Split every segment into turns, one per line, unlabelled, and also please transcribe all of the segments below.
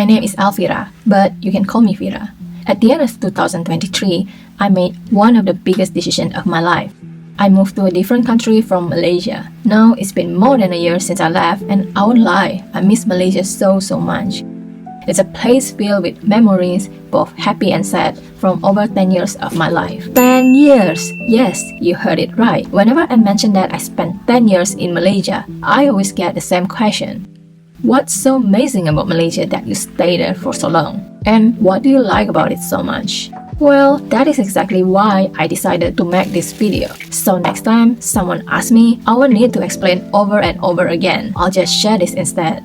name is Vira, but you can call me Vira. At the end of 2023, I made one of the biggest decisions of my life. I moved to a different country from Malaysia. Now it's been more than a year since I left, and I won't lie, I miss Malaysia so much. It's a place filled with memories, both happy and sad, from over 10 years of my life. 10 years! Yes, you heard it right. Whenever I mention that I spent 10 years in Malaysia, I always get the same question. What's so amazing about Malaysia that you stay there for so long? And what do you like about it so much? Well, that is exactly why I decided to make this video. So next time someone asks me, I won't need to explain over and over again. I'll just share this instead.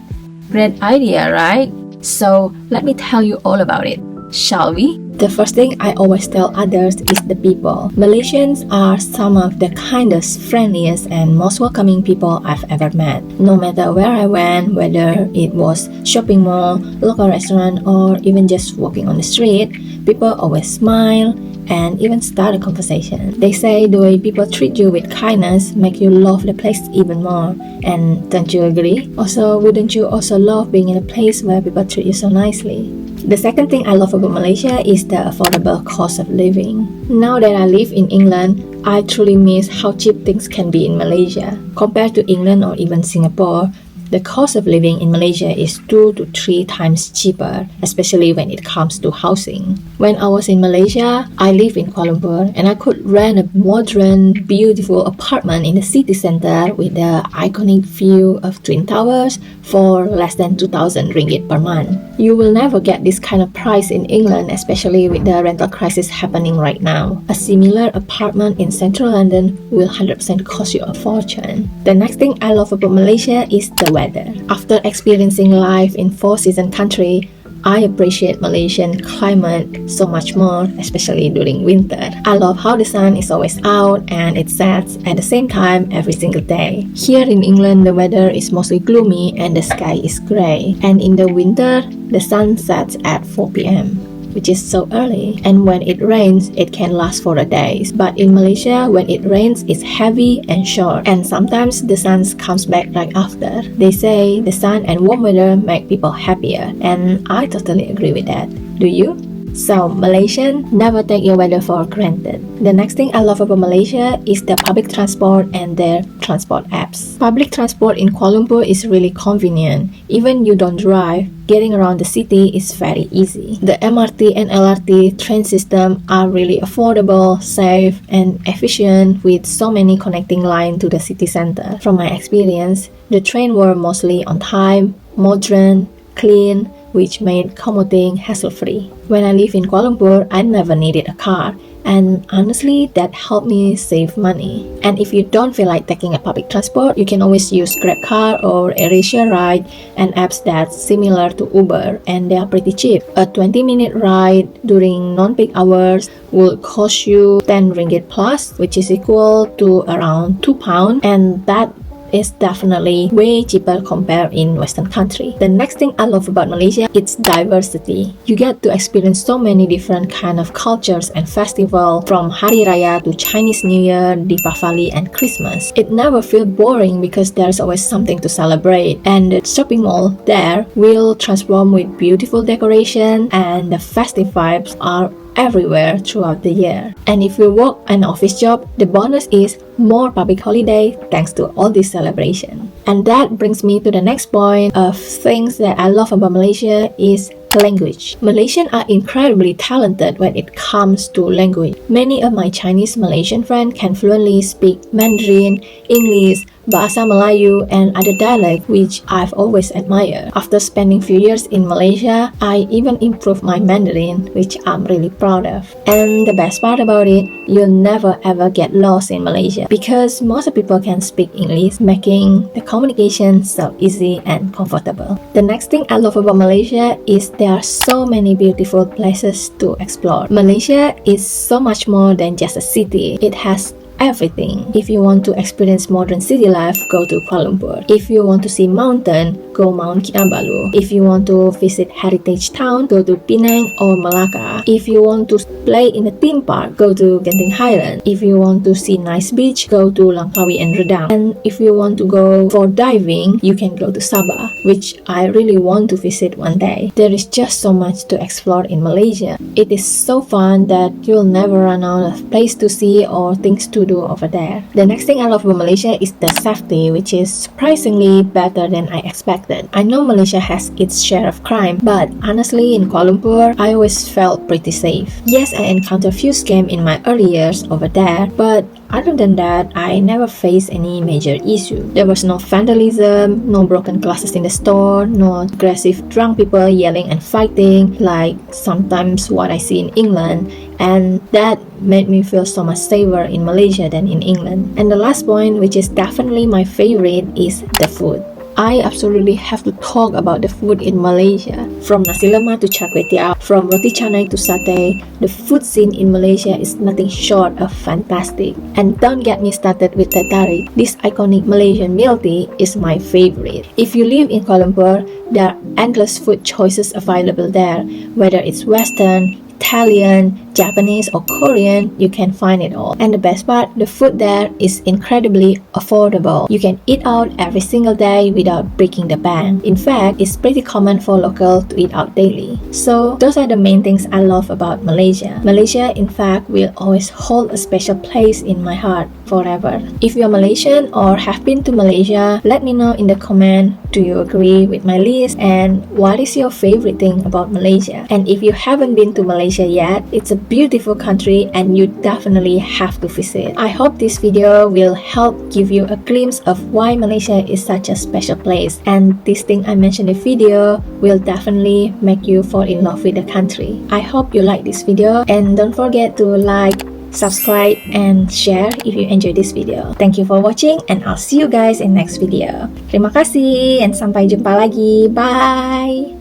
Great idea, right? So let me tell you all about it, shall we? The first thing I always tell others is the people. Malaysians are some of the kindest, friendliest, and most welcoming people I've ever met. No matter where I went, whether it was shopping mall, local restaurant, or even just walking on the street, people always smile and even start a conversation. They say the way people treat you with kindness make you love the place even more. And don't you agree? Also, wouldn't you also love being in a place where people treat you so nicely? The second thing I love about Malaysia is the affordable cost of living. Now that I live in England, I truly miss how cheap things can be in Malaysia. Compared to England or even Singapore, the cost of living in Malaysia is 2 to 3 times cheaper, especially when it comes to housing. When I was in Malaysia, I lived in Kuala Lumpur and I could rent a modern, beautiful apartment in the city center with the iconic view of Twin Towers for less than 2,000 ringgit per month. You will never get this kind of price in England, especially with the rental crisis happening right now. A similar apartment in central London will 100% cost you a fortune. The next thing I love about Malaysia is the weather. After experiencing life in 4-season country, I appreciate Malaysian climate so much more, especially during winter. I love how the sun is always out and it sets at the same time every single day. Here in England, the weather is mostly gloomy and the sky is grey. And in the winter, the sun sets at 4 p.m. which is so early, and when it rains, it can last for a day. But in Malaysia, when it rains, it's heavy and short, and sometimes the sun comes back right after. They say the sun and warm weather make people happier, and I totally agree with that. Do you? So, Malaysian, never take your weather for granted. The next thing I love about Malaysia is the public transport and their transport apps. Public transport in Kuala Lumpur is really convenient. Even you don't drive, getting around the city is very easy. The MRT and LRT train system are really affordable, safe, and efficient with so many connecting lines to the city center. From my experience, the train were mostly on time, modern, clean, which made commuting hassle-free. When I lived in Kuala Lumpur, I never needed a car, and honestly, that helped me save money. And if you don't feel like taking a public transport, you can always use GrabCar or AirAsia Ride and apps that's similar to Uber, and they are pretty cheap. A 20-minute ride during non-peak hours will cost you 10 ringgit plus, which is equal to around £2, and that is definitely way cheaper compared in Western country. The next thing I love about Malaysia, it's diversity. You get to experience so many different kind of cultures and festivals, from Hari Raya to Chinese New Year, Deepavali, and Christmas. It never feels boring because there's always something to celebrate, and the shopping mall there will transform with beautiful decoration, and the festive vibes are everywhere throughout the year. And if you work an office job, the bonus is more public holiday thanks to all this celebration. And that brings me to the next point of things that I love about Malaysia is language. Malaysians are incredibly talented when it comes to language. Many of my Chinese Malaysian friends can fluently speak Mandarin, English, Bahasa Melayu, and other dialects, which I've always admired. After spending few years in Malaysia, I even improved my Mandarin, which I'm really proud of. And the best part about it, you'll never ever get lost in Malaysia because most people can speak English, making the communication so easy and comfortable. The next thing I love about Malaysia is there are so many beautiful places to explore. Malaysia is so much more than just a city. It has everything. If you want to experience modern city life, go to Kuala Lumpur. If you want to see mountain, go Mount Kinabalu. If you want to visit heritage town, go to Penang or Malacca. If you want to play in a theme park, go to Genting Highland. If you want to see nice beach, go to Langkawi and Redang. And if you want to go for diving, you can go to Sabah, which I really want to visit one day. There is just so much to explore in Malaysia. It is so fun that you'll never run out of place to see or things to do over there. The next thing I love about Malaysia is the safety, which is surprisingly better than I expected. I know Malaysia has its share of crime, but honestly in Kuala Lumpur, I always felt pretty safe. Yes, I encountered a few scams in my early years over there, but other than that, I never faced any major issue. There was no vandalism, no broken glasses in the store, no aggressive drunk people yelling and fighting like sometimes what I see in England, and that made me feel so much safer in Malaysia than in England. And the last point, which is definitely my favorite, is the food. I absolutely have to talk about the food in Malaysia. From nasi lemak to char kway teow, from roti canai to satay, the food scene in Malaysia is nothing short of fantastic. And don't get me started with teh tarik. This iconic Malaysian milk tea is my favorite. If you live in Kuala Lumpur, there are endless food choices available there. Whether it's Western, Italian, Japanese or Korean, you can find it all. And the best part, the food there is incredibly affordable. You can eat out every single day without breaking the bank. In fact, it's pretty common for locals to eat out daily. So those are the main things I love about Malaysia. Malaysia, in fact, will always hold a special place in my heart forever. If you're Malaysian or have been to Malaysia, let me know in the comment. Do you agree with my list? And what is your favorite thing about Malaysia? And if you haven't been to Malaysia yet, it's a beautiful country and you definitely have to visit. I hope this video will help give you a glimpse of why Malaysia is such a special place, and this thing I mentioned in the video will definitely make you fall in love with the country. I hope you like this video, and don't forget to like, subscribe and share if you enjoyed this video. Thank you for watching, and I'll see you guys in next video. Terima kasih and sampai jumpa lagi. Bye!